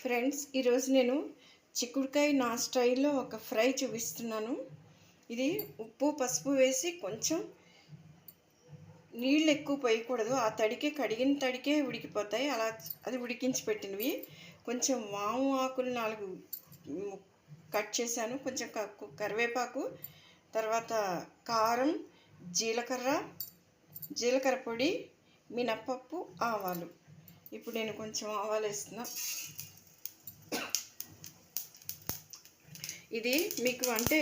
Friends, ఈరోజు నేను చిక్కుడుకాయ నా స్టైల్లో ఒక ఫ్రై చూపిస్తున్నాను. ఇది ఉప్పు పసుపు వేసి కొంచెం నీళ్ళు ఎక్కువ పోయకూడదు. ఆ తడికే కడిగిన తడికే ఉడికిపోతాయి. అలా అది ఉడికించి పెట్టినవి. కొంచెం వాము ఆకులు 4 కట్ చేశాను. కొంచెం కరివేపాకు, తర్వాత కారం, జీలకర్ర పొడి, మినప్పప్పు, ఆవాలు. ఇప్పుడు నేను కొంచెం ఆవాలు వేస్తున్నా. ఇది మీకు అంటే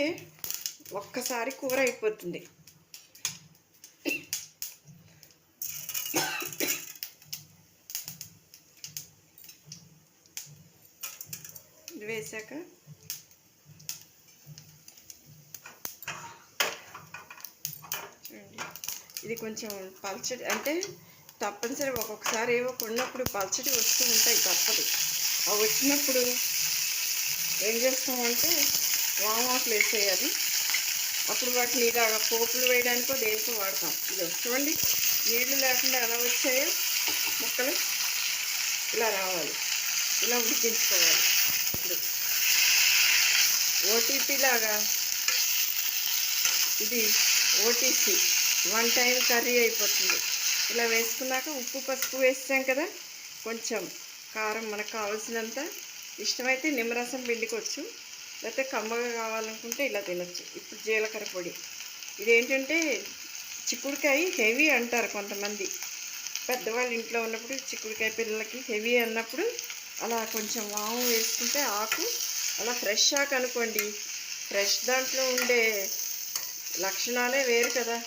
ఒక్కసారి కూర అయిపోతుంది. ఇది వేసాక చూడండి, ఇది కొంచెం పల్చడి అంటే తప్పనిసరి ఒక్కొక్కసారి ఏవో కొన్నప్పుడు పల్చడి వస్తూ ఉంటాయి, తప్పదు. అవి వచ్చినప్పుడు ఏం చేస్తామంటే వామాకులు వేసేయాలి. అప్పుడు వాటిని ఇలాగ పోపులు వేయడానికో దేనికో వాడతాం. ఇది చూడండి, నీళ్ళు లేకుండా ఎలా వచ్చాయో ముక్కలు ఇలా రావాలి, ఇలా ఉడికించుకోవాలి. ఇప్పుడు ఓటీపీ లాగా ఇది ఓటీసీ 1 టైం కర్రీ అయిపోతుంది. ఇలా వేసుకున్నాక ఉప్పు పసుపు వేసాం కదా, కొంచెం కారం మనకు కావాల్సినంత, ఇష్టమైతే నిమ్మరసం పిండుకోవచ్చు, లేకపోతే కమ్మగా కావాలనుకుంటే ఇలా తినొచ్చు. ఇప్పుడు జీలకర్ర పొడి. ఇదేంటంటే చిక్కుడుకాయ హెవీ అంటారు కొంతమంది. పెద్దవాళ్ళు ఇంట్లో ఉన్నప్పుడు చిక్కుడుకాయ పిల్లలకి హెవీ అన్నప్పుడు అలా కొంచెం వాము వేసుకుంటే ఆకు అలా ఫ్రెష్ ఆకు అనుకోండి, ఫ్రెష్ దాంట్లో ఉండే లక్షణాలే వేరు కదా,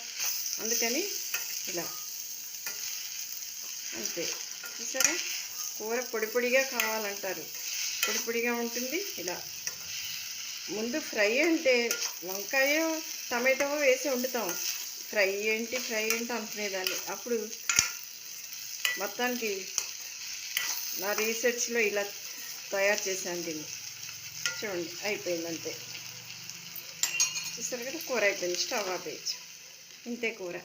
అందుకని ఇలా అంతే. చూసారా, కూర పొడి పొడిగా కావాలంటారు, పొడి పొడిగా ఉంటుంది. ఇలా ముందు ఫ్రై అంటే వంకాయ టమాటో వేసి వండుతాం, ఫ్రై ఏంటి అనుకునేదాన్ని. అప్పుడు మొత్తానికి నా రీసెర్చ్లో ఇలా తయారు చేశాను దీన్ని. చూడండి, అయిపోయింది అంతే. చూసారు కదా, కూర అయిపోయింది. స్టవ్ ఆపేయచ్చు, ఇంతే కూర.